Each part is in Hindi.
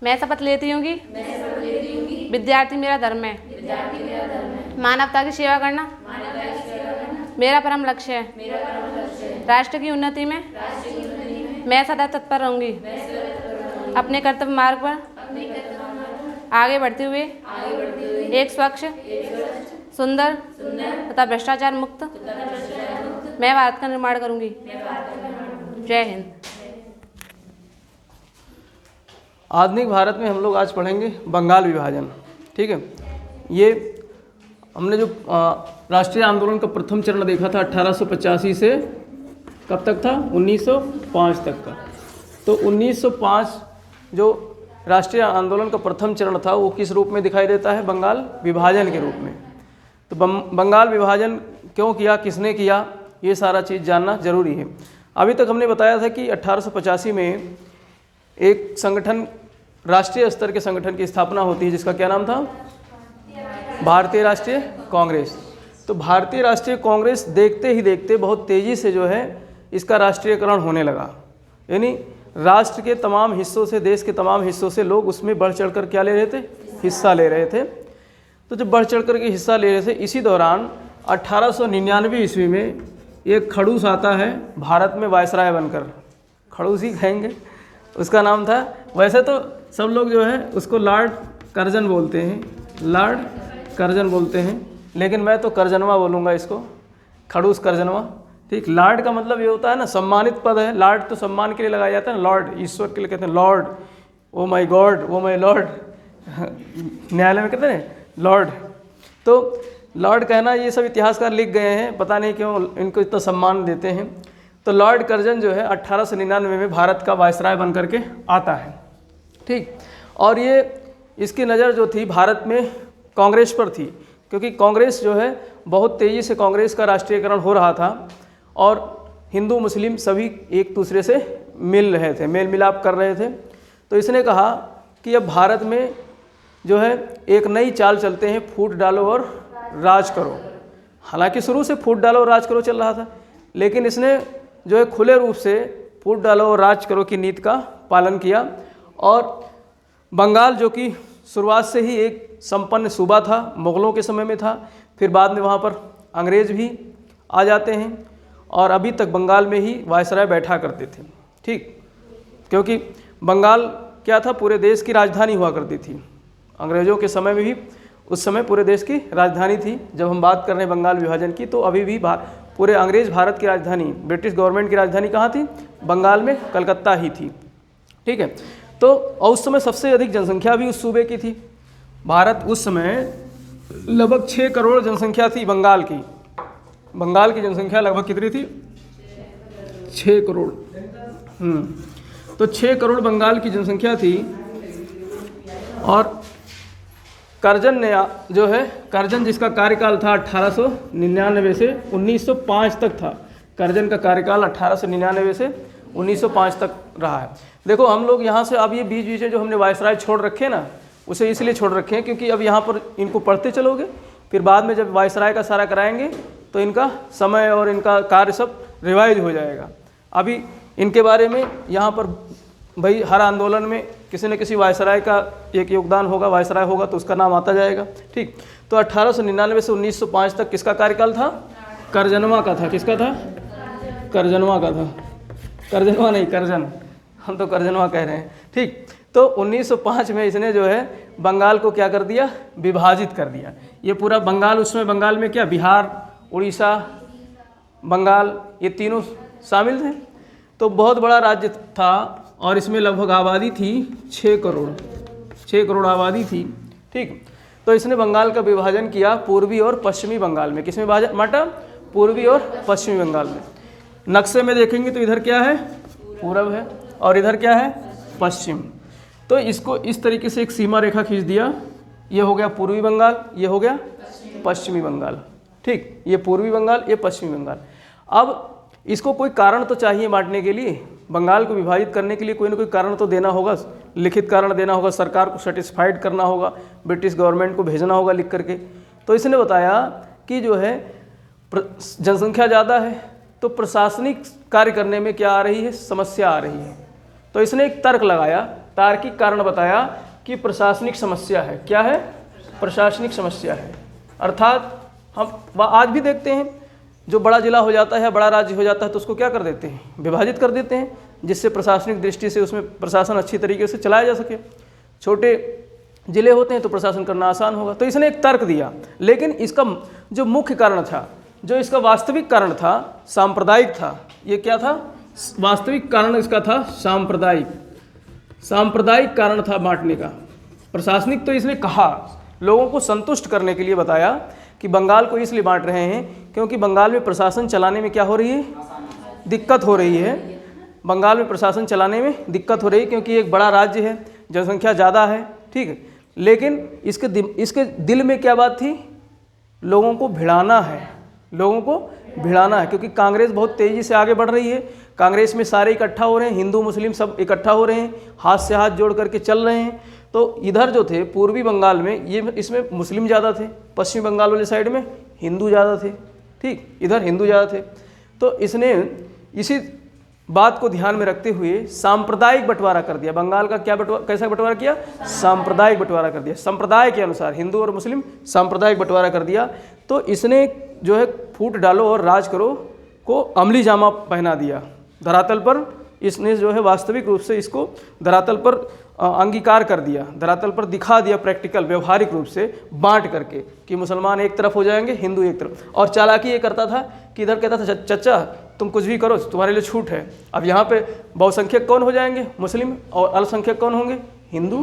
मैं शपथ लेती हूँ कि विद्यार्थी मेरा धर्म है। मानवता की सेवा करना मेरा परम लक्ष्य है। राष्ट्र की उन्नति में मैं सदा तत्पर रहूँगी। अपने कर्तव्य मार्ग पर आगे बढ़ते हुए एक स्वच्छ, सुंदर तथा भ्रष्टाचार मुक्त मैं भारत का निर्माण करूँगी। जय हिंद। आधुनिक भारत में हम लोग आज पढ़ेंगे बंगाल विभाजन। ठीक है, ये हमने जो राष्ट्रीय आंदोलन का प्रथम चरण देखा था 1885 से कब तक था, 1905 तक का। तो 1905 जो राष्ट्रीय आंदोलन का प्रथम चरण था वो किस रूप में दिखाई देता है, बंगाल विभाजन के रूप में। तो बंगाल विभाजन क्यों किया, किसने किया, ये सारा चीज़ जानना जरूरी है। अभी तक हमने बताया था कि 1885 में एक संगठन, राष्ट्रीय स्तर के संगठन की स्थापना होती है जिसका क्या नाम था, भारतीय राष्ट्रीय कांग्रेस। तो भारतीय राष्ट्रीय कांग्रेस देखते ही देखते बहुत तेज़ी से जो है इसका राष्ट्रीयकरण होने लगा। यानी राष्ट्र के तमाम हिस्सों से, देश के तमाम हिस्सों से लोग उसमें बढ़ चढ़ कर क्या ले रहे थे, हिस्सा ले रहे थे। तो जब बढ़ चढ़ कर के हिस्सा ले रहे थे, इसी दौरान 1899 ईस्वी में एक खड़ूस आता है भारत में वायसराय बनकर। खड़ूस ही कहेंगे, उसका नाम था, वैसे तो सब लोग जो है उसको लॉर्ड कर्जन बोलते हैं, लॉर्ड कर्जन बोलते हैं, लेकिन मैं तो कर्जनवा बोलूँगा इसको, खड़ूस कर्जनवा। ठीक, लॉर्ड का मतलब ये होता है ना, सम्मानित पद है। लॉर्ड तो सम्मान के लिए लगाया जाता है ना, लॉर्ड ईश्वर के लिए कहते हैं Lord, oh my God, oh my Lord, न्यायालय में कहते हैं लॉर्ड। तो लॉर्ड कहना ये सब इतिहासकार लिख गए हैं, पता नहीं क्यों इनको इतना सम्मान देते हैं। तो लॉर्ड कर्जन जो है 1899 में भारत का वायसराय बन करके आता है। ठीक, और ये इसकी नज़र जो थी भारत में कांग्रेस पर थी, क्योंकि कांग्रेस जो है बहुत तेज़ी से कांग्रेस का राष्ट्रीयकरण हो रहा था और हिंदू मुस्लिम सभी एक दूसरे से मिल रहे थे, मेल मिलाप कर रहे थे। तो इसने कहा कि अब भारत में जो है एक नई चाल चलते हैं, फूट डालो और राज करो। हालांकि शुरू से फूट डालो और राज करो चल रहा था, लेकिन इसने जो है खुले रूप से फूट डालो और राज करो की नीति का पालन किया। और बंगाल जो कि शुरुआत से ही एक संपन्न सूबा था, मुग़लों के समय में था, फिर बाद में वहाँ पर अंग्रेज़ भी आ जाते हैं और अभी तक बंगाल में ही वायसराय बैठा करते थे। ठीक, क्योंकि बंगाल क्या था, पूरे देश की राजधानी हुआ करती थी। अंग्रेज़ों के समय में भी उस समय पूरे देश की राजधानी थी। जब हम बात कर रहे हैं बंगाल विभाजन की, तो अभी भी पूरे अंग्रेज़ भारत की राजधानी, ब्रिटिश गवर्नमेंट की राजधानी कहाँ थी, बंगाल में, कलकत्ता ही थी। ठीक है, तो और उस समय सबसे अधिक जनसंख्या भी उस सूबे की थी। भारत उस समय लगभग 6 करोड़ जनसंख्या थी बंगाल की। बंगाल की जनसंख्या लगभग कितनी थी, 6 करोड़। तो 6 करोड़ बंगाल की जनसंख्या थी। और कर्जन ने जो है, कर्जन जिसका कार्यकाल था 1899 से 1905 तक था, कर्जन का कार्यकाल 1899 से 1905 तक रहा है। देखो हम लोग यहाँ से अब ये बीच बीच में जो हमने वायसराय छोड़ रखे ना, उसे इसलिए छोड़ रखे हैं क्योंकि अब यहाँ पर इनको पढ़ते चलोगे, फिर बाद में जब वायसराय का सारा कराएंगे तो इनका समय और इनका कार्य सब रिवाइज हो जाएगा। अभी इनके बारे में यहाँ पर भाई हर आंदोलन में किसी न किसी वायसराय का एक योगदान होगा, वायसराय होगा तो उसका नाम आता जाएगा। ठीक, तो 1899 से 1905 तक किसका कार्यकाल था, कर्जनवा का था। किसका था, कर्जनवा का था, कर्जनवा नहीं, कर्जन, हम तो कर्जनवा कह रहे हैं। ठीक, तो 1905 में इसने जो है बंगाल को क्या कर दिया, विभाजित कर दिया। ये पूरा बंगाल, उसमें बंगाल में क्या, बिहार, उड़ीसा, बंगाल, ये तीनों शामिल थे। तो बहुत बड़ा राज्य था और इसमें लगभग आबादी थी 6 करोड़, 6 करोड़ आबादी थी। ठीक, तो इसने बंगाल का विभाजन किया पूर्वी और पश्चिमी बंगाल में। किसमें विभाजन बांटा, पूर्वी और पश्चिमी बंगाल में। नक्शे में देखेंगे तो इधर क्या है, पूरब है, और इधर क्या है, पश्चिम। तो इसको इस तरीके से एक सीमा रेखा खींच दिया, ये हो गया पूर्वी बंगाल, ये हो गया पश्चिमी बंगाल। ठीक, ये पूर्वी बंगाल, ये पश्चिमी बंगाल। अब इसको कोई कारण तो चाहिए बांटने के लिए, बंगाल को विभाजित करने के लिए कोई ना कोई कारण तो देना होगा, लिखित कारण देना होगा, सरकार को सेटिस्फाइड करना होगा, ब्रिटिश गवर्नमेंट को भेजना होगा लिख करके। तो इसने बताया कि जो है जनसंख्या ज़्यादा है तो प्रशासनिक कार्य करने में क्या आ रही है, समस्या आ रही है। तो इसने एक तर्क लगाया तार्किक कारण बताया कि प्रशासनिक समस्या है। क्या है? प्रशासनिक समस्या है। अर्थात हम आज भी देखते हैं, जो बड़ा जिला हो जाता है, बड़ा राज्य हो जाता है, तो उसको क्या कर देते हैं? विभाजित कर देते हैं, जिससे प्रशासनिक दृष्टि से उसमें प्रशासन अच्छी तरीके से चलाया जा सके। छोटे जिले होते हैं तो प्रशासन करना आसान होगा। तो इसने एक तर्क दिया, लेकिन इसका जो मुख्य कारण था, जो इसका वास्तविक कारण था, सांप्रदायिक था। ये क्या था? वास्तविक कारण इसका था सांप्रदायिक। सांप्रदायिक कारण था बांटने का। प्रशासनिक तो इसने कहा, लोगों को संतुष्ट करने के लिए बताया कि बंगाल को इसलिए बांट रहे हैं क्योंकि बंगाल में प्रशासन चलाने में क्या हो रही है? दिक्कत हो रही है। बंगाल में प्रशासन चलाने में दिक्कत हो रही है क्योंकि एक बड़ा राज्य है, जनसंख्या ज़्यादा है, ठीक है। लेकिन इसके दिल में क्या बात थी? लोगों को भिड़ाना है, लोगों को भिड़ाना है, क्योंकि कांग्रेस बहुत तेज़ी से आगे बढ़ रही है। कांग्रेस में सारे इकट्ठा हो रहे हैं, हिंदू मुस्लिम सब इकट्ठा हो रहे हैं, हाथ से हाथ जोड़ करके चल रहे हैं। तो इधर जो थे पूर्वी बंगाल में, ये इसमें मुस्लिम ज़्यादा थे, पश्चिमी बंगाल वाले साइड में हिंदू ज़्यादा थे, ठीक, इधर हिंदू ज़्यादा थे। तो इसने इसी बात को ध्यान में रखते हुए सांप्रदायिक बंटवारा कर दिया। बंगाल का क्या कैसा बंटवारा किया? सांप्रदायिक बंटवारा कर दिया। संप्रदाय के अनुसार हिंदू और मुस्लिम सांप्रदायिक बंटवारा कर दिया। तो इसने जो है फूट डालो और राज करो को अमली जामा पहना दिया धरातल पर। इसने जो है वास्तविक रूप से इसको धरातल पर अंगीकार कर दिया, धरातल पर दिखा दिया, प्रैक्टिकल व्यवहारिक रूप से बांट करके कि मुसलमान एक तरफ हो जाएंगे, हिंदू एक तरफ। और चालाकी ये करता था कि इधर कहता था चचा तुम कुछ भी करो, तुम्हारे लिए छूट है। अब यहाँ पे बहुसंख्यक कौन हो जाएंगे? मुस्लिम। और अल्पसंख्यक कौन होंगे? हिंदू।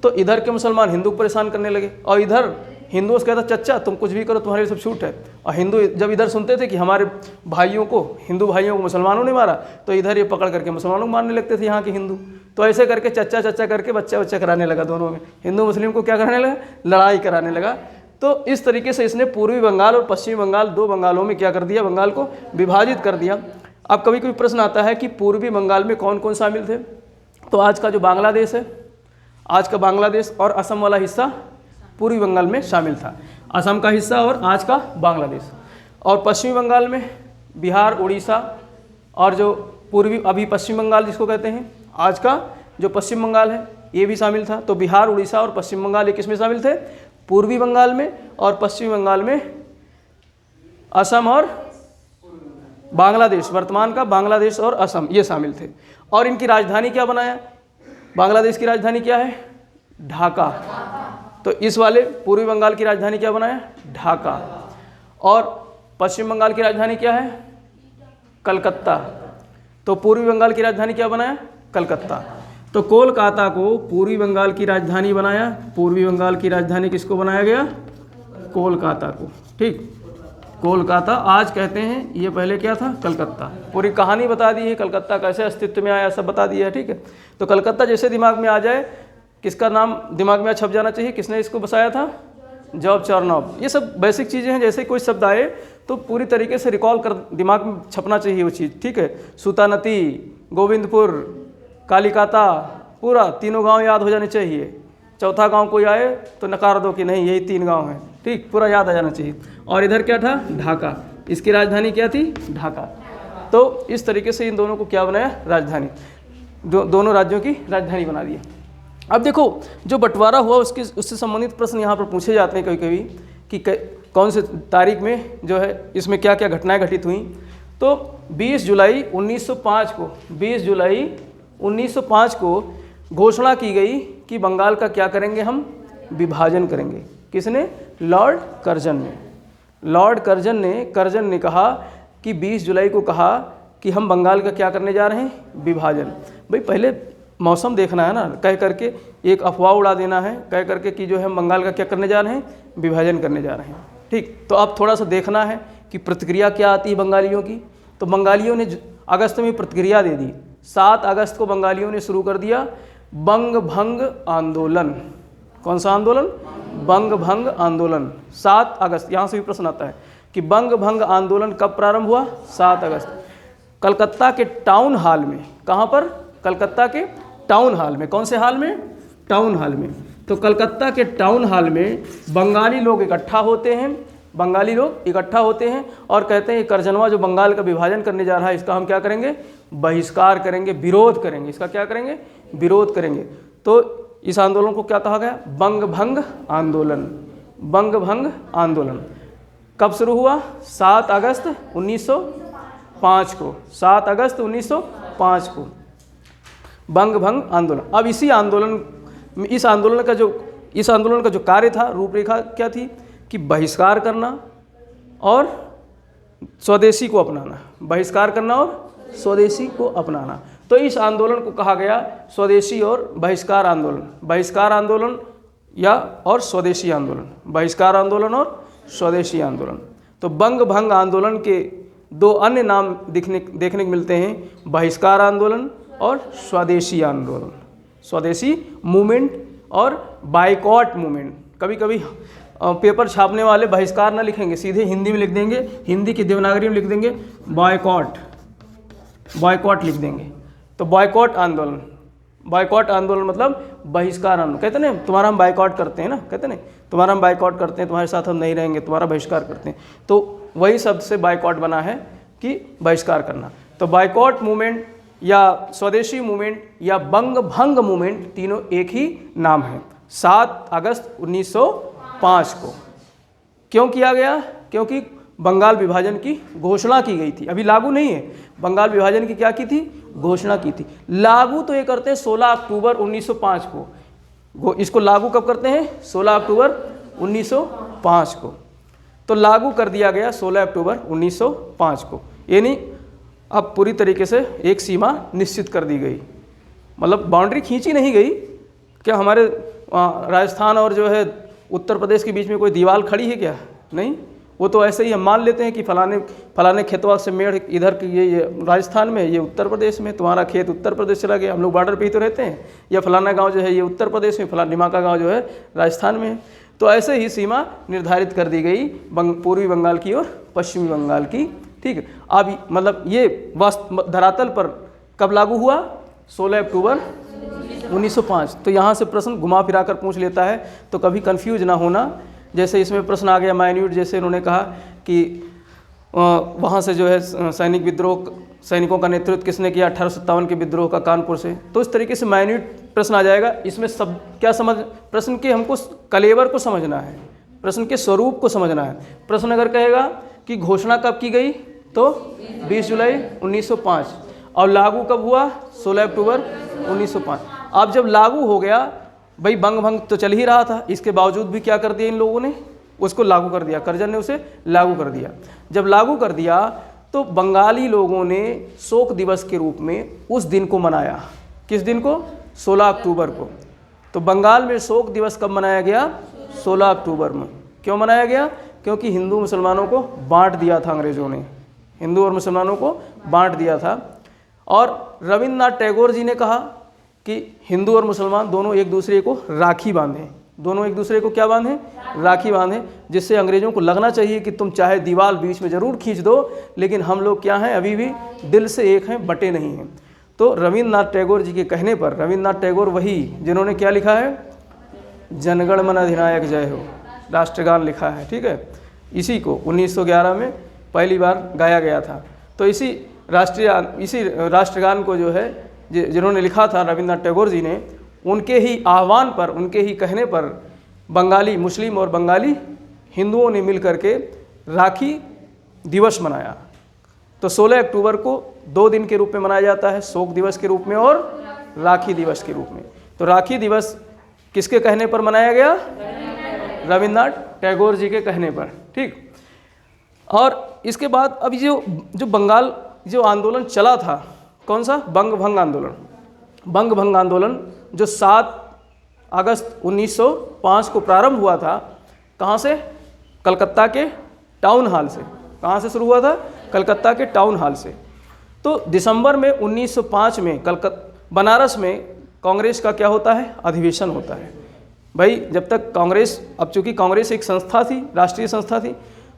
तो इधर के मुसलमान हिंदू को परेशान करने लगे और इधर हिंदुओं से कहता चचा तुम कुछ भी करो, तुम्हारे लिए सब छूट है। और हिंदू जब इधर सुनते थे कि हमारे भाइयों को, हिंदू भाइयों को मुसलमानों ने मारा, तो इधर ये पकड़ करके मुसलमानों को मारने लगते थे यहाँ के हिंदू। तो ऐसे करके चचा चचा करके बच्चा बच्चा कराने लगा, दोनों में हिंदू मुस्लिम को क्या कराने लगा? लड़ाई कराने लगा। तो इस तरीके से इसने पूर्वी बंगाल और पश्चिमी बंगाल, दो बंगालों में क्या कर दिया? बंगाल को विभाजित कर दिया। अब कभी कभी प्रश्न आता है कि पूर्वी बंगाल में कौन कौन शामिल थे? तो आज का जो बांग्लादेश है, आज का बांग्लादेश और असम वाला हिस्सा पूर्वी बंगाल में शामिल था। असम का हिस्सा और आज का बांग्लादेश। और पश्चिमी बंगाल में बिहार, उड़ीसा और जो पूर्वी अभी पश्चिम बंगाल जिसको कहते हैं, आज का जो पश्चिम बंगाल है, ये भी शामिल था। तो बिहार, उड़ीसा और पश्चिम बंगाल ये किस में शामिल थे? पूर्वी बंगाल में। और पश्चिमी बंगाल में असम और बांग्लादेश, वर्तमान का बांग्लादेश और असम, ये शामिल थे। और इनकी राजधानी क्या बनाया? बांग्लादेश की राजधानी क्या है? ढाका। तो इस वाले पूर्वी बंगाल की राजधानी क्या बनाया? ढाका। और पश्चिम बंगाल की राजधानी क्या है? कलकत्ता। तो पूर्वी बंगाल की राजधानी क्या बनाया? कलकत्ता। तो कोलकाता को पूर्वी बंगाल की राजधानी बनाया। पूर्वी बंगाल की राजधानी किसको बनाया गया? कोलकाता को, ठीक। कोलकाता आज कहते हैं, ये पहले क्या था? कलकत्ता। पूरी कहानी बता दी है, कलकत्ता कैसे अस्तित्व में आया सब बता दिया है, ठीक है। तो कलकत्ता जैसे दिमाग में आ जाए, किसका नाम दिमाग में छप जाना चाहिए? किसने इसको बसाया था? जॉर्ज चार्नोव। ये सब बेसिक चीज़ें हैं, जैसे कोई शब्द आए तो पूरी तरीके से रिकॉल कर दिमाग में छपना चाहिए वो चीज़, ठीक है। सूतानती, गोविंदपुर, कालिकाता, पूरा तीनों गांव याद हो जाने चाहिए। चौथा गांव कोई आए तो नकार दो कि नहीं यही 3 गांव हैं, ठीक, पूरा याद आ जाना चाहिए। और इधर क्या था? ढाका। इसकी राजधानी क्या थी? ढाका। तो इस तरीके से इन दोनों को क्या बनाया? राजधानी। दोनों राज्यों की राजधानी बना दिया। अब देखो जो बंटवारा हुआ उससे संबंधित प्रश्न यहाँ पर पूछे जाते हैं कभी कभी कि कौन से तारीख में जो है इसमें क्या क्या घटनाएं घटित हुई। तो 20 जुलाई 1905 को 20 जुलाई 1905 को घोषणा की गई कि बंगाल का क्या करेंगे? हम विभाजन करेंगे। किसने? लॉर्ड कर्जन ने। लॉर्ड कर्जन ने कहा कि 20 जुलाई को कहा कि हम बंगाल का क्या करने जा रहे हैं? विभाजन। भाई पहले मौसम देखना है ना, कह करके एक अफवाह उड़ा देना है, कह करके कि जो है हम बंगाल का क्या करने जा रहे हैं? विभाजन करने जा रहे हैं, ठीक। तो अब थोड़ा सा देखना है कि प्रतिक्रिया क्या आती है बंगालियों की। तो बंगालियों ने अगस्त में प्रतिक्रिया दे दी। 7 अगस्त को बंगालियों ने शुरू कर दिया बंग भंग आंदोलन। कौन सा आंदोलन? बंग भंग आंदोलन। 7 अगस्त, यहाँ से भी प्रश्न आता है कि बंग भंग आंदोलन कब प्रारंभ हुआ? 7 अगस्त। कलकत्ता के टाउन हॉल में। कहाँ पर? कलकत्ता के टाउन हॉल में। कौन से हॉल में? टाउन हॉल में। तो कलकत्ता के टाउन हॉल में बंगाली लोग इकट्ठा होते हैं, बंगाली लोग इकट्ठा होते हैं और कहते हैं कर्जनवा जो बंगाल का विभाजन करने जा रहा है इसका हम क्या करेंगे? बहिष्कार करेंगे, विरोध करेंगे। इसका क्या करेंगे? विरोध करेंगे। तो इस आंदोलन को क्या कहा गया? बंग भंग आंदोलन। बंग भंग आंदोलन कब शुरू हुआ? 7 अगस्त 1905 को। 7 अगस्त 1905 को बंग भंग आंदोलन। अब इस आंदोलन का जो कार्य था, रूपरेखा क्या थी कि बहिष्कार करना और स्वदेशी को अपनाना। बहिष्कार करना और स्वदेशी को अपनाना। तो इस आंदोलन को कहा गया स्वदेशी और बहिष्कार आंदोलन। बहिष्कार आंदोलन या और स्वदेशी आंदोलन। बहिष्कार आंदोलन और स्वदेशी आंदोलन। तो बंग भंग आंदोलन के 2 अन्य नाम देखने को मिलते हैं, बहिष्कार आंदोलन और स्वदेशी आंदोलन। स्वदेशी मूवमेंट और बाइकॉट मूवमेंट। कभी कभी पेपर छापने वाले बहिष्कार ना लिखेंगे, सीधे हिंदी में लिख देंगे, हिंदी की देवनागरी में लिख देंगे बॉयकॉट, बॉयकॉट लिख देंगे। तो बॉयकॉट आंदोलन, बॉयकॉट आंदोलन मतलब बहिष्कार आंदोलन। कहते ना तुम्हारा हम बाइकआउट करते हैं ना, कहते ना तुम्हारा हम बाइकआउट करते हैं, तुम्हारे साथ हम नहीं रहेंगे, तुम्हारा बहिष्कार करते हैं। तो वही शब्द से बाइकआउट बना है कि बहिष्कार करना। तो बाइकआउट मूवमेंट या स्वदेशी मूवमेंट या बंग भंग मूवमेंट तीनों एक ही नाम है। 7 अगस्त 1905 को क्यों किया गया? क्योंकि बंगाल विभाजन की घोषणा की गई थी, अभी लागू नहीं है। बंगाल विभाजन की क्या की थी? घोषणा की थी। लागू तो ये करते हैं 16 अक्टूबर 1905 को। इसको लागू कब करते हैं? 16 अक्टूबर 1905 को। तो लागू कर दिया गया 16 अक्टूबर 1905 को। यानी अब पूरी तरीके से एक सीमा निश्चित कर दी गई, मतलब बाउंड्री खींची नहीं गई। क्या हमारे राजस्थान और जो है उत्तर प्रदेश के बीच में कोई दीवार खड़ी है क्या? नहीं, वो तो ऐसे ही हम मान लेते हैं कि फलाने खेतवा से मेढ़ इधर की ये राजस्थान में, ये उत्तर प्रदेश में, तुम्हारा खेत उत्तर प्रदेश चला गया, हम लोग बॉर्डर पे ही तो रहते हैं। या फलाना गांव जो है ये उत्तर प्रदेश में, फलाना डिमाका गांव जो है राजस्थान में है। तो ऐसे ही सीमा निर्धारित कर दी गई पूर्वी बंगाल की और पश्चिमी बंगाल की। ठीक है, अब मतलब ये धरातल पर कब लागू हुआ? 16 अक्टूबर 1905। तो यहाँ से प्रश्न घुमा फिरा कर पूछ लेता है, तो कभी कंफ्यूज ना होना। जैसे इसमें प्रश्न आ गया माइन्यूट, जैसे उन्होंने कहा कि वहाँ से जो है सैनिकों का नेतृत्व किसने किया? 1857 के विद्रोह का कानपुर से। तो इस तरीके से माइन्यूट प्रश्न आ जाएगा। इसमें सब क्या प्रश्न के हमको कलेवर को समझना है, प्रश्न के स्वरूप को समझना है। प्रश्न अगर कहेगा कि घोषणा कब की गई, तो 20 जुलाई 1905 और लागू कब हुआ? 16 अक्टूबर 1905। अब जब लागू हो गया, भाई बंग भंग तो चल ही रहा था, इसके बावजूद भी क्या कर दिया इन लोगों ने? उसको लागू कर दिया, करजन ने उसे लागू कर दिया। जब लागू कर दिया तो बंगाली लोगों ने शोक दिवस के रूप में उस दिन को मनाया। किस दिन को? 16 अक्टूबर को। तो बंगाल में शोक दिवस कब मनाया गया? 16 अक्टूबर में। क्यों मनाया गया? क्योंकि हिंदू मुसलमानों को बांट दिया था अंग्रेज़ों ने, हिंदू और मुसलमानों को बांट दिया था। और रविन्द्रनाथ टैगोर जी ने कहा कि हिंदू और मुसलमान दोनों एक दूसरे को राखी बांधें। दोनों एक दूसरे को क्या बांधें? राखी बांधें, जिससे अंग्रेज़ों को लगना चाहिए कि तुम चाहे दीवार बीच में ज़रूर खींच दो, लेकिन हम लोग क्या हैं? अभी भी दिल से एक हैं, बटे नहीं हैं। तो रविन्द्रनाथ टैगोर जी के कहने पर, रविन्द्रनाथ टैगोर वही जिन्होंने क्या लिखा है? जनगण मन अधिनायक जय हो, राष्ट्रगान लिखा है। ठीक है, इसी को 1911 में पहली बार गाया गया था। तो इसी राष्ट्रगान को जो है जिन्होंने लिखा था रविन्द्रनाथ टैगोर जी ने, उनके ही आह्वान पर, उनके ही कहने पर बंगाली मुस्लिम और बंगाली हिंदुओं ने मिल करके राखी दिवस मनाया। तो 16 अक्टूबर को 2 दिन के रूप में मनाया जाता है, शोक दिवस के रूप में और राखी दिवस के रूप में। तो राखी दिवस किसके कहने पर मनाया गया? रविन्द्रनाथ टैगोर जी के कहने पर। ठीक, और इसके बाद अभी जो बंगाल जो आंदोलन चला था, कौन सा? बंग भंग आंदोलन। बंग भंग आंदोलन जो 7 अगस्त 1905 को प्रारंभ हुआ था, कहाँ से? कलकत्ता के टाउन हॉल से। कहाँ से शुरू हुआ था? कलकत्ता के टाउन हॉल से। तो दिसंबर में 1905 में बनारस में कांग्रेस का क्या होता है? अधिवेशन होता है। भाई जब तक कांग्रेस, अब चूँकि कांग्रेस एक संस्था थी, राष्ट्रीय संस्था थी,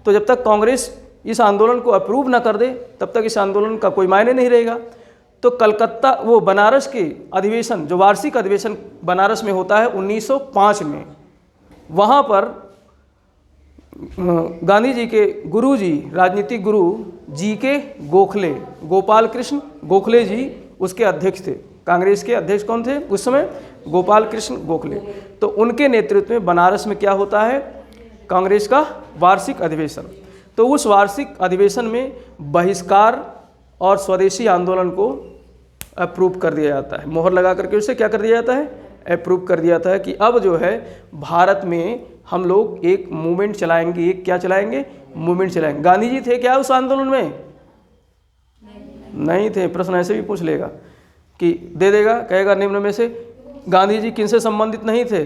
तो जब तक कांग्रेस इस आंदोलन को अप्रूव ना कर दे तब तक इस आंदोलन का कोई मायने नहीं रहेगा। तो कलकत्ता, वो बनारस के अधिवेशन, जो वार्षिक अधिवेशन बनारस में होता है 1905 में, वहाँ पर गांधी जी के गुरु जी, राजनीतिक गुरु जी के गोखले, गोपाल कृष्ण गोखले जी उसके अध्यक्ष थे। कांग्रेस के अध्यक्ष कौन थे उस समय? गोपाल कृष्ण गोखले। तो उनके नेतृत्व में बनारस में क्या होता है, कांग्रेस का वार्षिक अधिवेशन। तो उस वार्षिक अधिवेशन में बहिष्कार और स्वदेशी आंदोलन को अप्रूव कर दिया जाता है, मोहर लगा करके उसे क्या कर दिया जाता है, अप्रूव कर दिया जाता है कि अब जो है भारत में हम लोग एक मूवमेंट चलाएंगे। एक क्या चलाएंगे, मूवमेंट चलाएंगे। गांधी जी थे क्या उस आंदोलन में? नहीं थे। प्रश्न ऐसे भी पूछ लेगा कि दे देगा, कहेगा निम्न में से गांधी जी किनसे संबंधित नहीं थे,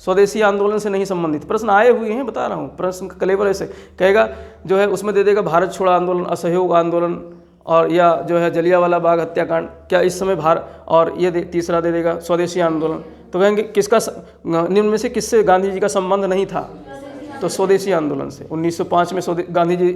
स्वदेशी आंदोलन से नहीं संबंधित। प्रश्न आए हुए हैं, बता रहा हूँ, प्रश्न का कलेवर ऐसे कहेगा जो है उसमें दे देगा भारत छोड़ो आंदोलन, असहयोग आंदोलन, और या जो है जलियांवाला बाग हत्याकांड, क्या इस समय भारत, और ये तीसरा दे देगा स्वदेशी आंदोलन। तो कहेंगे किसका निम्न में से किससे गांधी जी का संबंध नहीं था, तो स्वदेशी आंदोलन से। 1905 में गांधी जी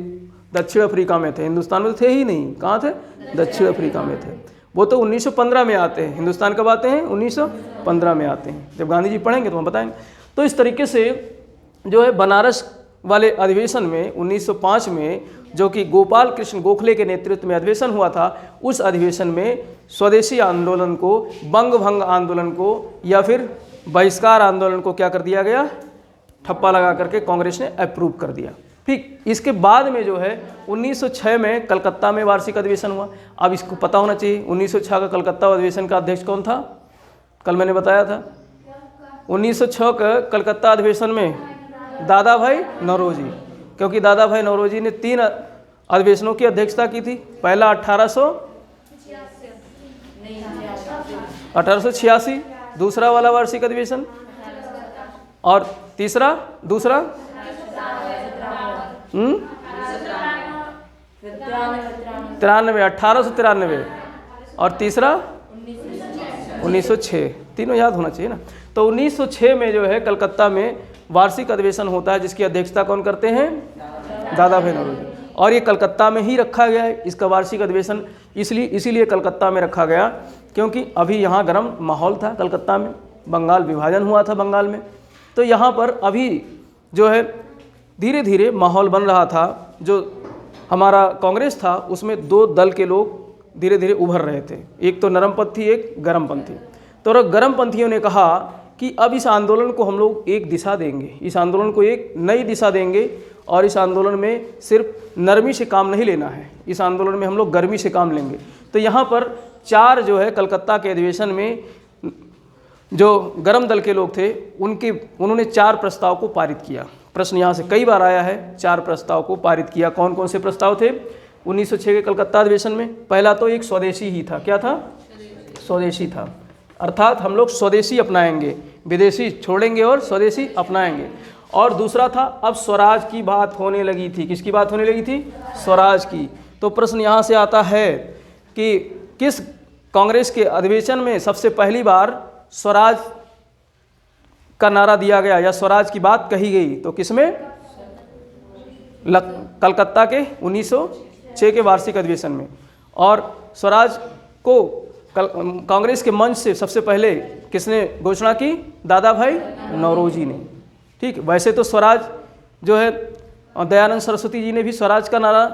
दक्षिण अफ्रीका में थे, हिंदुस्तान में तो थे ही नहीं। कहाँ थे? दक्षिण अफ्रीका में थे। वो तो 1915 में आते हैं, हिंदुस्तान कब आते हैं? 1915 में आते हैं। जब गांधी जी पढ़ेंगे तो हम बताएंगे। तो इस तरीके से जो है बनारस वाले अधिवेशन में 1905 में, जो कि गोपाल कृष्ण गोखले के नेतृत्व में अधिवेशन हुआ था, उस अधिवेशन में स्वदेशी आंदोलन को, बंग भंग आंदोलन को या फिर बहिष्कार आंदोलन को क्या कर दिया गया, ठप्पा लगा करके कांग्रेस ने अप्रूव कर दिया। ठीक, इसके बाद में जो है 1906 में कलकत्ता में वार्षिक अधिवेशन हुआ। अब इसको पता होना चाहिए 1906 का कलकत्ता अधिवेशन का अध्यक्ष कौन था, कल मैंने बताया था। 1906 का कलकत्ता अधिवेशन में दादा भाई नौरोजी, क्योंकि दादा भाई नौरोजी ने 3 अधिवेशनों की अध्यक्षता की थी। पहला 1886, दूसरा वाला वार्षिक अधिवेशन, और तीसरा दूसरा 1893, और तीसरा 1906। तीनों याद होना चाहिए ना। तो 1906 में जो है कलकत्ता में वार्षिक अधिवेशन होता है, जिसकी अध्यक्षता कौन करते हैं, दादा भाई नौरोजी। और ये कलकत्ता में ही रखा गया है इसका वार्षिक अधिवेशन। इसीलिए कलकत्ता में रखा गया क्योंकि अभी यहाँ गर्म माहौल था कलकत्ता में, बंगाल विभाजन हुआ था बंगाल में। तो यहाँ पर अभी जो है धीरे धीरे माहौल बन रहा था। जो हमारा कांग्रेस था उसमें 2 दल के लोग धीरे धीरे उभर रहे थे, एक तो नरमपंथी, एक गर्मपंथी। तो गर्मपंथियों ने कहा कि अब इस आंदोलन को हम लोग एक दिशा देंगे, इस आंदोलन को एक नई दिशा देंगे, और इस आंदोलन में सिर्फ नरमी से काम नहीं लेना है, इस आंदोलन में हम लोग गर्मी से काम लेंगे। तो यहाँ पर 4 जो है कलकत्ता के अधिवेशन में जो गर्म दल के लोग थे उन्होंने 4 प्रस्ताव को पारित किया। प्रश्न यहाँ से कई बार आया है, 4 प्रस्ताव को पारित किया। कौन कौन से प्रस्ताव थे 1906 के कलकत्ता अधिवेशन में? पहला तो एक स्वदेशी ही था। क्या था? स्वदेशी था, अर्थात हम लोग स्वदेशी अपनाएंगे, विदेशी छोड़ेंगे और स्वदेशी अपनाएंगे। और दूसरा था अब स्वराज की बात होने लगी थी। किसकी बात होने लगी थी? स्वराज की। तो प्रश्न यहाँ से आता है कि किस कांग्रेस के अधिवेशन में सबसे पहली बार स्वराज का नारा दिया गया या स्वराज की बात कही गई? तो किसमें? कलकत्ता के 1906 के वार्षिक अधिवेशन में। और स्वराज को कांग्रेस के मंच से सबसे पहले किसने घोषणा की? दादा भाई नौरोजी ने। ठीक, वैसे तो स्वराज जो है दयानंद सरस्वती जी ने भी स्वराज का नारा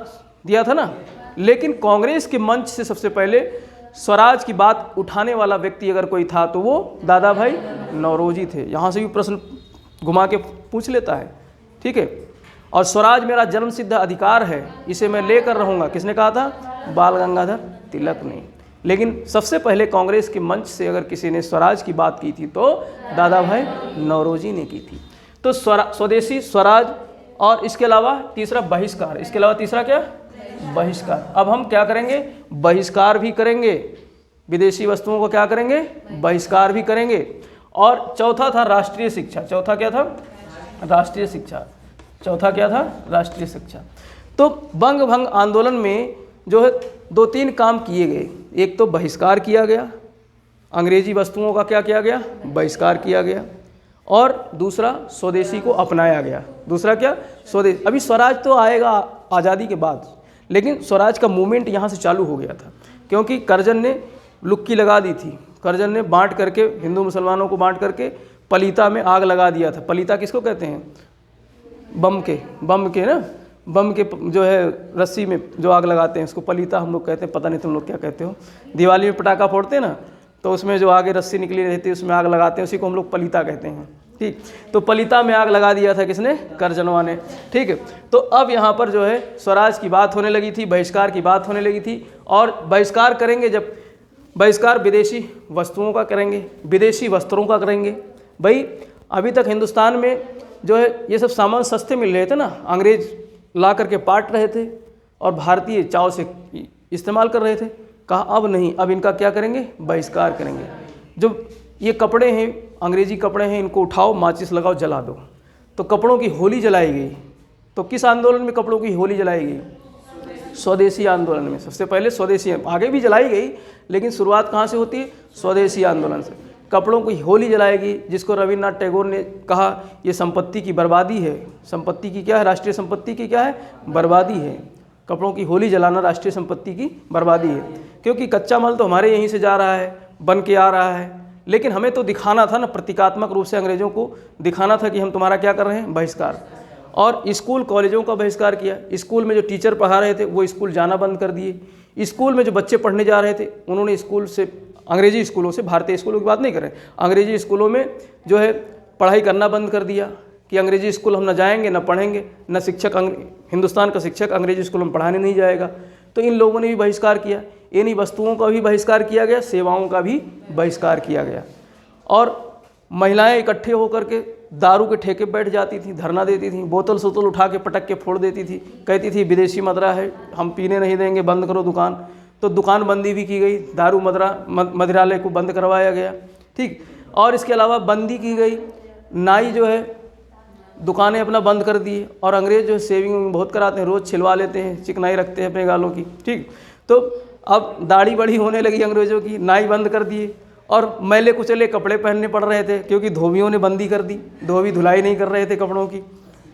दिया था ना, लेकिन कांग्रेस के मंच से सबसे पहले स्वराज की बात उठाने वाला व्यक्ति अगर कोई था तो वो दादा भाई नौरोजी थे। यहाँ से भी प्रश्न घुमा के पूछ लेता है। ठीक है, और स्वराज मेरा जन्मसिद्ध अधिकार है, इसे मैं लेकर रहूँगा, किसने कहा था? बाल गंगाधर तिलक ने। लेकिन सबसे पहले कांग्रेस के मंच से अगर किसी ने स्वराज की बात की थी तो दादा भाई नौरोजी ने की थी। तो स्वदेशी, स्वराज, और इसके अलावा तीसरा बहिष्कार। इसके अलावा तीसरा क्या? बहिष्कार। अब हम क्या करेंगे? बहिष्कार भी करेंगे, विदेशी वस्तुओं को क्या करेंगे? बहिष्कार भी करेंगे। और चौथा था राष्ट्रीय शिक्षा। चौथा क्या था? राष्ट्रीय शिक्षा। चौथा क्या था? राष्ट्रीय शिक्षा। तो बंग भंग आंदोलन में जो है 2-3 काम किए गए। एक तो बहिष्कार किया गया, अंग्रेजी वस्तुओं का क्या किया गया? बहिष्कार किया गया। और दूसरा स्वदेशी को अपनाया गया। दूसरा क्या? स्वदेश। अभी स्वराज तो आएगा आज़ादी के बाद, लेकिन स्वराज का मूवमेंट यहाँ से चालू हो गया था क्योंकि करजन ने लुक्की लगा दी थी। करजन ने बांट करके, हिंदू मुसलमानों को बांट करके पलीता में आग लगा दिया था। पलीता किसको कहते हैं? बम के ना, बम के जो है रस्सी में जो आग लगाते हैं उसको पलीता हम लोग कहते हैं। पता नहीं तुम लोग क्या कहते हो। दिवाली में पटाखा फोड़ते हैं ना, तो उसमें जो आगे रस्सी निकली रहती है उसमें आग लगाते हैं, उसी को हम लोग पलीता कहते हैं। ठीक, तो पलीता में आग लगा दिया था किसने? करजनवा ने। ठीक है, तो अब यहाँ पर जो है स्वराज की बात होने लगी थी, बहिष्कार की बात होने लगी थी। और बहिष्कार करेंगे जब, बहिष्कार विदेशी वस्तुओं का करेंगे, विदेशी वस्त्रों का करेंगे। भाई अभी तक हिंदुस्तान में जो है ये सब सामान सस्ते मिल रहे थे ना, अंग्रेज ला करके पाट रहे थे और भारतीय चाव से इस्तेमाल कर रहे थे। कहा अब नहीं, अब इनका क्या करेंगे? बहिष्कार करेंगे। जो ये कपड़े हैं, अंग्रेजी कपड़े हैं, इनको उठाओ, माचिस लगाओ, जला दो। तो कपड़ों की होली जलाई गई। तो किस आंदोलन में कपड़ों की होली जलाई गई? स्वदेशी आंदोलन में। सबसे पहले स्वदेशी, आगे भी जलाई गई लेकिन शुरुआत कहाँ से होती है? स्वदेशी आंदोलन से। कपड़ों की होली जलाएगी, जिसको रविन्द्रनाथ टैगोर ने कहा ये संपत्ति की बर्बादी है। संपत्ति की क्या है? राष्ट्रीय संपत्ति की क्या है? बर्बादी है। कपड़ों की होली जलाना राष्ट्रीय संपत्ति की बर्बादी है, क्योंकि कच्चा माल तो हमारे यहीं से जा रहा है, बन के आ रहा है, लेकिन हमें तो दिखाना था ना, प्रतीकात्मक रूप से अंग्रेज़ों को दिखाना था कि हम तुम्हारा क्या कर रहे हैं? बहिष्कार। और स्कूल कॉलेजों का बहिष्कार किया। स्कूल में जो टीचर पढ़ा रहे थे वो स्कूल जाना बंद कर दिए। स्कूल में जो बच्चे पढ़ने जा रहे थे उन्होंने स्कूल से, अंग्रेजी स्कूलों से, भारतीय स्कूलों की बात नहीं कर रहे, अंग्रेजी स्कूलों में जो है पढ़ाई करना बंद कर दिया कि अंग्रेजी स्कूल हम न जाएंगे, न पढ़ेंगे, न शिक्षक, हिंदुस्तान का शिक्षक अंग्रेजी स्कूल में पढ़ाने नहीं जाएगा। तो इन लोगों ने भी बहिष्कार किया। इन्हीं वस्तुओं का भी बहिष्कार किया गया, सेवाओं का भी बहिष्कार किया गया। और महिलाएं इकट्ठे होकर के दारू के ठेके बैठ जाती थी, धरना देती थी, बोतल सोतल उठा के पटक के फोड़ देती थी, कहती थी विदेशी मदरा है, हम पीने नहीं देंगे, बंद करो दुकान। तो दुकान बंदी भी की गई, दारू मदिरालय को बंद करवाया गया। ठीक, और इसके अलावा बंदी की गई, नाई जो है दुकानें अपना बंद कर दी। और अंग्रेज जो है सेविंग बहुत कराते हैं, रोज़ छिलवा लेते हैं, चिकनाई रखते हैं अपने गालों की। ठीक, तो अब दाढ़ी बड़ी होने लगी अंग्रेज़ों की, नाई बंद कर दिए। और मैले कुचले कपड़े पहनने पड़ रहे थे, क्योंकि धोबियों ने बंदी कर दी, धोबी धुलाई नहीं कर रहे थे कपड़ों की,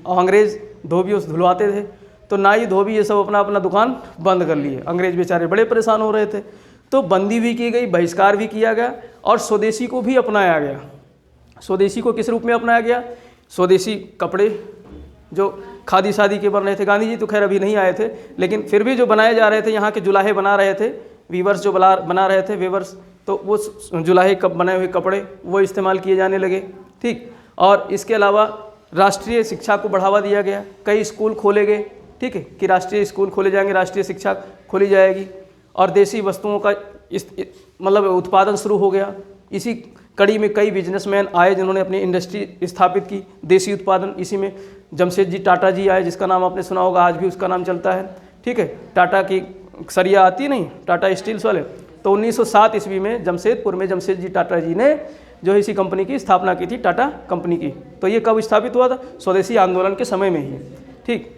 और अंग्रेज़ धोबियों से धुलवाते थे। तो नाई धोबी ये सब अपना अपना दुकान बंद कर लिए। अंग्रेज बेचारे बड़े परेशान हो रहे थे। तो बंदी भी की गई, बहिष्कार भी किया गया, और स्वदेशी को भी अपनाया गया। स्वदेशी को किस रूप में अपनाया गया? स्वदेशी कपड़े जो खादी शादी के बन रहे थे, गांधी जी तो खैर अभी नहीं आए थे, लेकिन फिर भी जो बनाए जा रहे थे, यहाँ के जुलाहे बना रहे थे, वीवर्स जो बना रहे थे, वीवर्स, तो वो जुलाहे कब बनाए हुए कपड़े वो इस्तेमाल किए जाने लगे। ठीक, और इसके अलावा राष्ट्रीय शिक्षा को बढ़ावा दिया गया। कई स्कूल खोले गए, ठीक है, कि राष्ट्रीय स्कूल खोले जाएंगे, राष्ट्रीय शिक्षा खोली जाएगी, और देसी वस्तुओं का मतलब उत्पादन शुरू हो गया। इसी कड़ी में कई बिजनेसमैन आए जिन्होंने अपनी इंडस्ट्री स्थापित की, देसी उत्पादन। इसी में जमशेद जी टाटा जी आए, जिसका नाम आपने सुना होगा, आज भी उसका नाम चलता है। ठीक है, टाटा की सरिया आती नहीं, टाटा स्टील्स वाले, तो 1907 ईस्वी में जमशेदपुर में जमशेद जी टाटा जी ने जो है इसी कंपनी की स्थापना की थी, टाटा कंपनी की। तो ये कब स्थापित हुआ था? स्वदेशी आंदोलन के समय में ही। ठीक,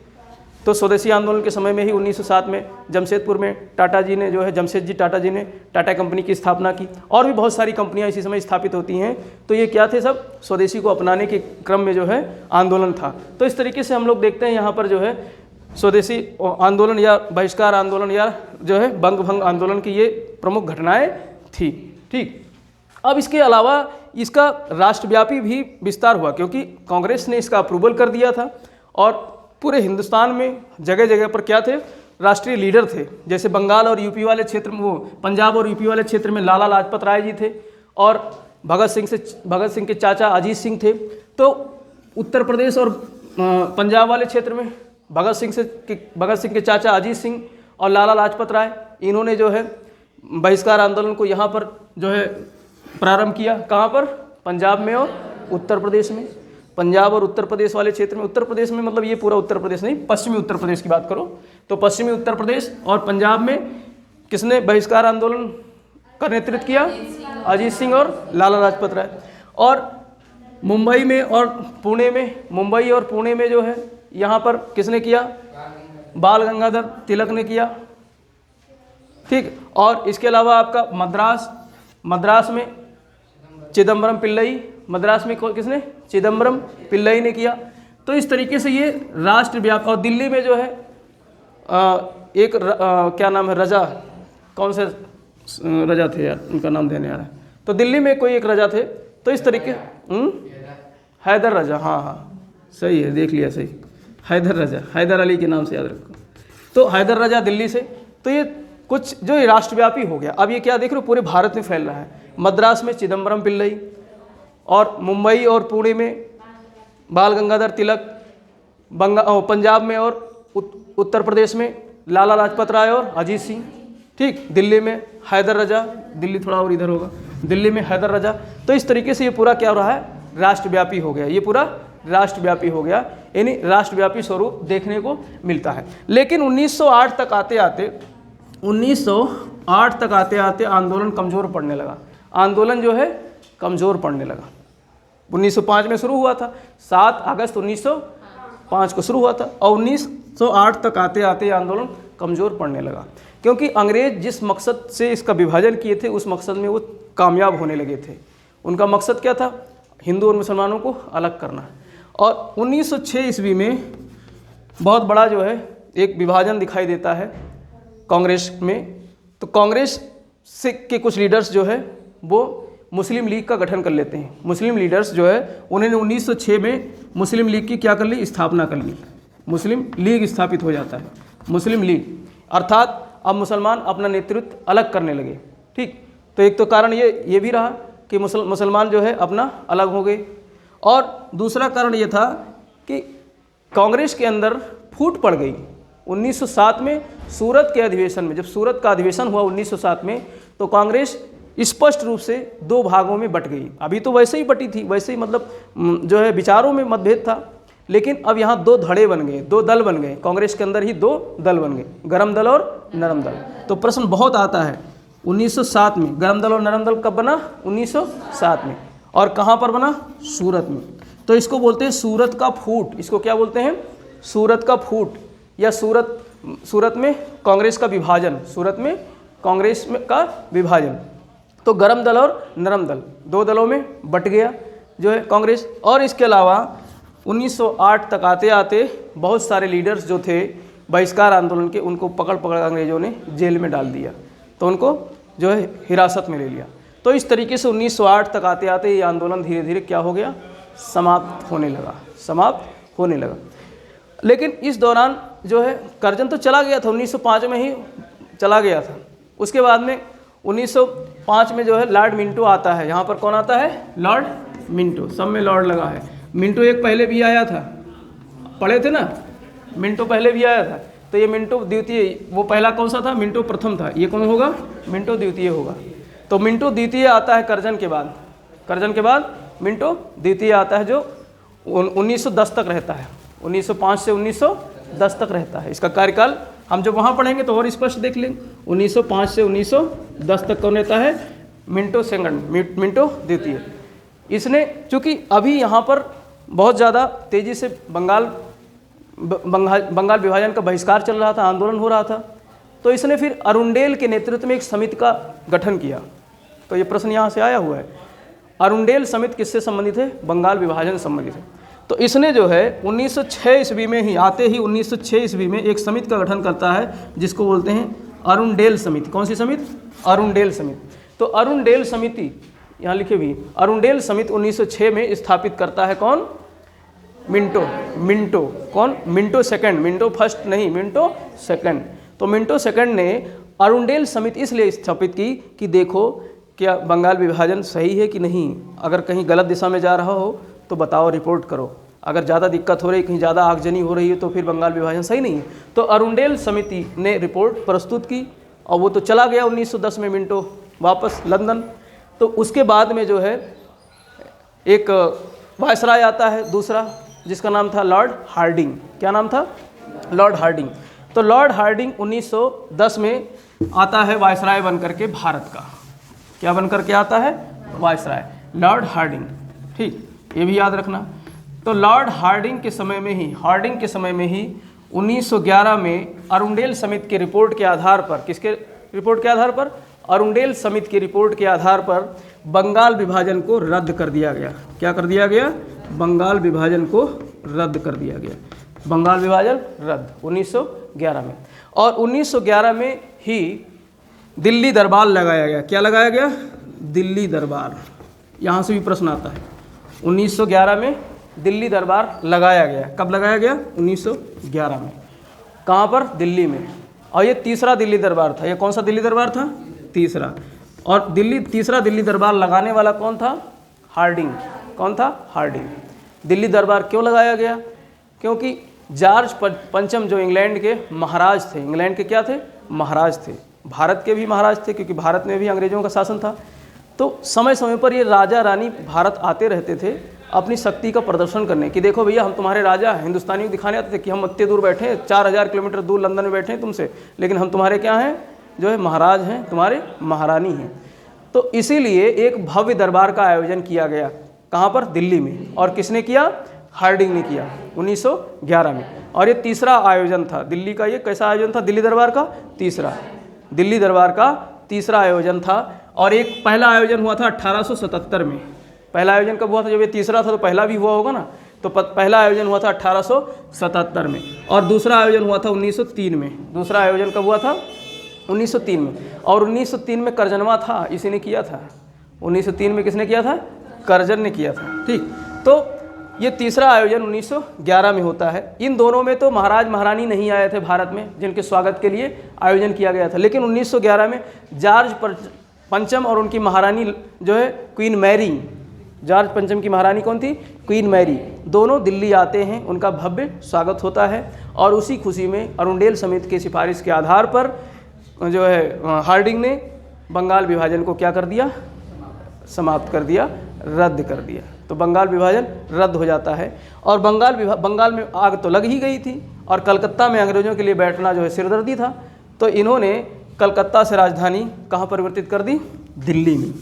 तो स्वदेशी आंदोलन के समय में ही 1907 में जमशेदपुर में टाटा जी ने जो है, जमशेद जी टाटा जी ने टाटा कंपनी की स्थापना की। और भी बहुत सारी कंपनियां इसी समय स्थापित होती हैं। तो ये क्या थे? सब स्वदेशी को अपनाने के क्रम में जो है आंदोलन था। तो इस तरीके से हम लोग देखते हैं यहाँ पर जो है स्वदेशी आंदोलन या बहिष्कार आंदोलन या जो है बंग भंग आंदोलन की ये प्रमुख घटनाएं थी। ठीक, अब इसके अलावा इसका राष्ट्रव्यापी भी विस्तार हुआ, क्योंकि कांग्रेस ने इसका अप्रूवल कर दिया था और पूरे हिंदुस्तान में जगह जगह पर क्या थे? राष्ट्रीय लीडर थे। जैसे बंगाल और यूपी वाले क्षेत्र में, वो पंजाब और यूपी वाले क्षेत्र में लाला लाजपत राय जी थे, और भगत सिंह के चाचा अजीत सिंह थे। तो उत्तर प्रदेश और पंजाब वाले क्षेत्र में भगत सिंह के चाचा अजीत सिंह और लाला लाजपत राय, इन्होंने जो है बहिष्कार आंदोलन को यहाँ पर जो है प्रारंभ किया। कहाँ पर? पंजाब में और उत्तर प्रदेश में। पंजाब और उत्तर प्रदेश वाले क्षेत्र में, उत्तर प्रदेश में मतलब ये पूरा उत्तर प्रदेश नहीं, पश्चिमी उत्तर प्रदेश की बात करो तो पश्चिमी उत्तर प्रदेश और पंजाब में किसने बहिष्कार आंदोलन का नेतृत्व किया? अजीत सिंह और लाला लाजपत राय। और मुंबई में और पुणे में जो है यहाँ पर किसने किया? बाल गंगाधर तिलक ने किया। ठीक, और इसके अलावा आपका मद्रास में चिदम्बरम पिल्लई, मद्रास में किसने? चिदम्बरम पिल्लई ने किया। तो इस तरीके से ये राष्ट्रव्यापी। और दिल्ली में जो है क्या नाम है, रजा, कौन से रजा थे यार, उनका नाम देने आ रहा है। तो दिल्ली में कोई एक रजा थे। तो इस तरीके हैदर रजा, हाँ सही है, देख लिया सही, हैदर रजा, हैदर अली के नाम से याद रखो। तो हैदर रजा दिल्ली से। तो ये कुछ जो राष्ट्रव्यापी हो गया। अब ये क्या देख रहे हो? पूरे भारत में फैल रहा है। मद्रास में चिदम्बरम पिल्लई, और मुंबई और पुणे में बाल गंगाधर तिलक, पंजाब में और उत्तर प्रदेश में लाला लाजपत राय और अजीत सिंह, ठीक। दिल्ली में हैदर रजा, दिल्ली थोड़ा और इधर होगा, दिल्ली में हैदर रजा। तो इस तरीके से ये पूरा क्या हो रहा है, राष्ट्रव्यापी हो गया, ये पूरा राष्ट्रव्यापी हो गया, यानी राष्ट्रव्यापी स्वरूप देखने को मिलता है। लेकिन 1908 तक आते आते आंदोलन कमज़ोर पड़ने लगा, आंदोलन जो है कमज़ोर पड़ने लगा। 1905 में शुरू हुआ था, 7 अगस्त 1905 को शुरू हुआ था, और 1908 तक आते आते आंदोलन कमज़ोर पड़ने लगा, क्योंकि अंग्रेज जिस मकसद से इसका विभाजन किए थे उस मकसद में वो कामयाब होने लगे थे। उनका मकसद क्या था, हिंदू और मुसलमानों को अलग करना। और 1906 ईस्वी में बहुत बड़ा जो है एक विभाजन दिखाई देता है कांग्रेस में। तो कांग्रेस से के कुछ लीडर्स जो है वो मुस्लिम लीग का गठन कर लेते हैं। मुस्लिम लीडर्स जो है उन्होंने 1906 में मुस्लिम लीग की क्या कर ली, स्थापना कर ली। मुस्लिम लीग स्थापित हो जाता है, मुस्लिम लीग, अर्थात अब मुसलमान अपना नेतृत्व अलग करने लगे, ठीक। तो एक तो कारण ये भी रहा कि मुसलमान जो है अपना अलग हो गए, और दूसरा कारण ये था कि कांग्रेस के अंदर फूट पड़ गई। 1907 में सूरत के अधिवेशन में, जब सूरत का अधिवेशन हुआ 1907 में, तो कांग्रेस स्पष्ट रूप से 2 भागों में बट गई। अभी तो वैसे ही बटी थी, वैसे ही मतलब जो है विचारों में मतभेद था, लेकिन अब यहाँ 2 धड़े बन गए, 2 दल बन गए, कांग्रेस के अंदर ही 2 दल बन गए, गरम दल और नरम दल। तो प्रश्न बहुत आता है 1907 में गरम दल और नरम दल कब बना, 1907 में, और कहाँ पर बना, सूरत में। तो इसको बोलते हैं सूरत का फूट, इसको क्या बोलते हैं, सूरत का फूट, या सूरत में कांग्रेस का विभाजन, सूरत में कांग्रेस में का विभाजन। तो गरम दल और नरम दल 2 दलों में बट गया जो है कांग्रेस। और इसके अलावा 1908 तक आते आते बहुत सारे लीडर्स जो थे बहिष्कार आंदोलन के, उनको पकड़ अंग्रेजों ने जेल में डाल दिया, तो उनको जो है हिरासत में ले लिया। तो इस तरीके से 1908 तक आते आते ये आंदोलन धीरे धीरे क्या हो गया, समाप्त होने लगा। लेकिन इस दौरान जो है कर्जन तो चला गया था, 1905 में ही चला गया था। उसके बाद में 1905 में जो है लॉर्ड मिंटो आता है। यहाँ पर कौन आता है, लॉर्ड मिंटो, सब में लॉर्ड लगा है। मिंटो एक पहले भी आया था, पढ़े थे ना, मिंटो पहले भी आया था। तो ये मिंटो द्वितीय, वो पहला कौन सा था, मिंटो प्रथम था, ये कौन होगा, मिंटो द्वितीय होगा। तो मिंटो द्वितीय आता है कर्जन के बाद मिंटो द्वितीय आता है, जो 1910 तक रहता है, 1905 से 1910 तक रहता है। इसका कार्यकाल हम जब वहाँ पढ़ेंगे तो और स्पष्ट देख लेंगे। 1905 से 1910 तक कौन रहता है, मिंटो मिंटो द्वितीय। इसने चूँकि अभी यहाँ पर बहुत ज़्यादा तेज़ी से बंगाल विभाजन का बहिष्कार चल रहा था, आंदोलन हो रहा था, तो इसने फिर अरुंडेल के नेतृत्व में एक समिति का गठन किया। तो ये प्रश्न यहाँ से आया हुआ है, अरुंडेल समिति किससे संबंधित है, बंगाल विभाजन से संबंधित है। तो इसने जो है 1906 ईस्वी में ही 1906 ईस्वी में एक समिति का गठन करता है, जिसको बोलते हैं अरुंडेल समिति। कौन सी समिति, अरुंडेल समिति। तो अरुंडेल समिति यहाँ लिखे भी, अरुंडेल समिति 1906 में स्थापित करता है कौन, मिंटो। कौन, मिंटो सेकंड, मिंटो फर्स्ट नहीं, मिंटो सेकंड। तो मिंटो सेकंड ने अरुंडेल समिति इसलिए स्थापित की कि देखो क्या बंगाल विभाजन सही है कि नहीं, अगर कहीं गलत दिशा में जा रहा हो तो बताओ, रिपोर्ट करो, अगर ज़्यादा दिक्कत हो रही, कहीं ज़्यादा आगजनी हो रही है तो फिर बंगाल विभाजन सही नहीं है। तो अरुंडेल समिति ने रिपोर्ट प्रस्तुत की, और वो तो चला गया 1910 में मिंटो वापस लंदन। तो उसके बाद में जो है एक वायसराय आता है दूसरा, जिसका नाम था लॉर्ड हार्डिंग। क्या नाम था, लॉर्ड हार्डिंग। तो लॉर्ड हार्डिंग 1910 में आता है वायसराय बन करके भारत का। क्या बन करके आता है, वायसराय, लॉर्ड हार्डिंग, ठीक, ये भी याद रखना। तो लॉर्ड हार्डिंग के समय में ही 1911 में अरुंडेल समिति की रिपोर्ट के आधार पर, किसके रिपोर्ट के आधार पर, अरुंडेल समिति की रिपोर्ट के आधार पर बंगाल विभाजन को रद्द कर दिया गया। क्या कर दिया गया, बंगाल विभाजन को रद्द कर दिया गया। बंगाल विभाजन रद्द 1911 में। और 1911 में ही दिल्ली दरबार लगाया गया। क्या लगाया गया, दिल्ली दरबार। यहाँ से भी प्रश्न आता है। 1911 में दिल्ली दरबार लगाया गया। कब लगाया गया, 1911 में। कहाँ पर, दिल्ली में। और ये तीसरा दिल्ली दरबार था। ये कौन सा दिल्ली दरबार था, तीसरा। और तीसरा दिल्ली दरबार लगाने वाला कौन था? हार्डिंग। कौन था? हार्डिंग। दिल्ली दरबार क्यों लगाया गया? क्योंकि जॉर्ज पंचम जो इंग्लैंड के महाराज थे, इंग्लैंड के क्या थे? महाराज थे, भारत के भी महाराज थे, क्योंकि भारत में भी अंग्रेजों का शासन था। तो समय समय पर ये राजा रानी भारत आते रहते थे अपनी शक्ति का प्रदर्शन करने कि देखो भैया हम तुम्हारे राजा हैं। हिंदुस्तानियों को दिखाने आते थे कि हम इतने दूर बैठे हैं, 4000 किलोमीटर दूर लंदन में बैठे हैं तुमसे, लेकिन हम तुम्हारे क्या हैं? जो है महाराज हैं, तुम्हारे महारानी हैं। तो इसीलिए एक भव्य दरबार का आयोजन किया गया। कहाँ पर? दिल्ली में। और किसने किया? हार्डिंग ने किया 1911 में। और ये तीसरा आयोजन था दिल्ली का। ये कैसा आयोजन था? दिल्ली दरबार का तीसरा, दिल्ली दरबार का तीसरा आयोजन था। और एक पहला आयोजन हुआ था 1877 में। पहला आयोजन कब हुआ था? जब ये तीसरा था तो पहला भी हुआ होगा ना। तो पहला आयोजन हुआ था 1877 में, और दूसरा आयोजन हुआ था 1903 में। दूसरा आयोजन कब हुआ था? 1903 में। और 1903 में करजनवा था, इसी ने किया था। 1903 में किसने किया था? करजन ने किया था। ठीक, तो ये तीसरा आयोजन 1911 में होता है। इन दोनों में तो महाराज महारानी नहीं आए थे भारत में, जिनके स्वागत के लिए आयोजन किया गया था। लेकिन 1911 में जॉर्ज पंचम और उनकी महारानी जो है क्वीन मैरी, जॉर्ज पंचम की महारानी कौन थी? क्वीन मैरी, दोनों दिल्ली आते हैं, उनका भव्य स्वागत होता है। और उसी खुशी में अरुंडेल समिति की सिफारिश के आधार पर जो है हार्डिंग ने बंगाल विभाजन को क्या कर दिया? समाप्त कर दिया, रद्द कर दिया। तो बंगाल विभाजन रद्द हो जाता है। और बंगाल में आग तो लग ही गई थी, और कलकत्ता में अंग्रेजों के लिए बैठना जो है सिरदर्दी था। तो इन्होंने कलकत्ता से राजधानी कहाँ परिवर्तित कर दी? दिल्ली में।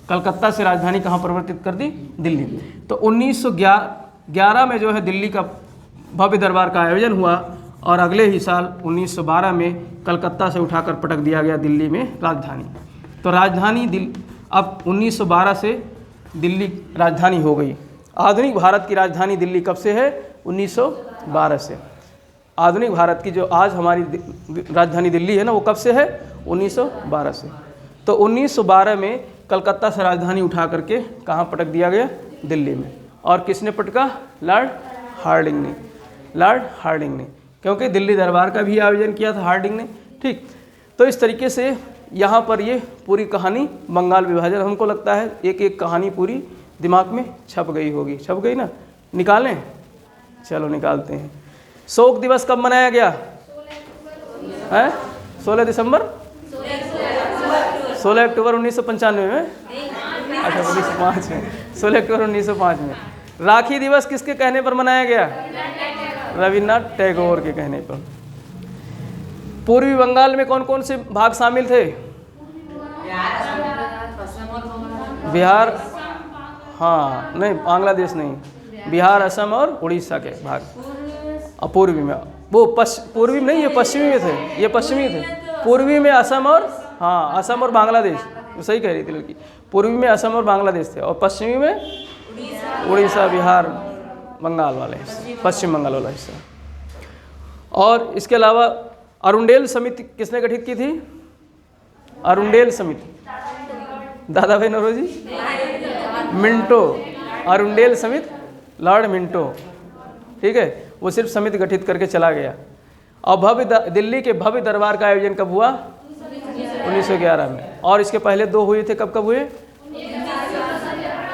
कलकत्ता से राजधानी कहाँ परिवर्तित कर दी? दिल्ली में। तो 1911 में जो है दिल्ली का भव्य दरबार का आयोजन हुआ, और अगले ही साल 1912 में कलकत्ता से उठाकर पटक दिया गया दिल्ली में राजधानी। तो राजधानी अब 1912 से दिल्ली राजधानी हो गई। आधुनिक भारत की राजधानी दिल्ली कब से है? 1912 से। आधुनिक भारत की जो आज हमारी राजधानी दिल्ली है ना, वो कब से है? 1912 से। तो 1912 में कलकत्ता से राजधानी उठा करके कहाँ पटक दिया गया? दिल्ली में। और किसने पटका? लॉर्ड हार्डिंग ने। लॉर्ड हार्डिंग ने, क्योंकि दिल्ली दरबार का भी आयोजन किया था हार्डिंग ने। ठीक, तो इस तरीके से यहाँ पर ये पूरी कहानी बंगाल विभाजन, हमको लगता है एक एक कहानी पूरी दिमाग में छप गई होगी। छप गई ना? निकालें? चलो निकालते हैं। शोक दिवस कब मनाया गया है? 16 दिसंबर 16 अक्टूबर 1995 में। अच्छा 1905 में, 16 अक्टूबर 1905 में। राखी दिवस किसके कहने पर मनाया गया? रविन्द्रनाथ टैगोर के कहने पर। पूर्वी बंगाल में कौन कौन से भाग शामिल थे? बिहार, हाँ नहीं, बांग्लादेश नहीं, बिहार, असम और उड़ीसा के भाग। पूर्वी में वो पूर्वी में नहीं, ये पश्चिमी में थे, ये पश्चिमी थे। पूर्वी में असम और, हाँ असम और बांग्लादेश, वो सही कह रही थी लड़की। पूर्वी में असम और बांग्लादेश थे, और पश्चिमी में उड़ीसा, बिहार, बंगाल वाले हिस्से, पश्चिम बंगाल वाला हिस्सा। और इसके अलावा अरुंडेल समिति किसने गठित की थी? अरुंडेल समिति, दादा भाई नौरोजी, मिंटो। अरुंडेल समिति लॉर्ड मिंटो, ठीक है, वो सिर्फ समिति गठित करके चला गया। और दिल्ली के भव्य दरबार का आयोजन कब हुआ? 1911 में। और इसके पहले दो हुए थे, कब कब हुए?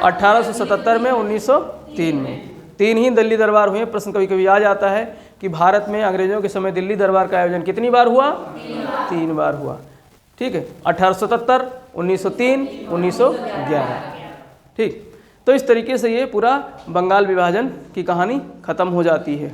1877 में, 1903 में। 3 ही दिल्ली दरबार हुए। प्रश्न कभी कभी आ जाता है कि भारत में अंग्रेजों के समय दिल्ली दरबार का आयोजन कितनी बार हुआ? 3 बार हुआ। ठीक है, 1877, 1903, 1911। ठीक, तो इस तरीके से ये पूरा बंगाल विभाजन की कहानी खत्म हो जाती है।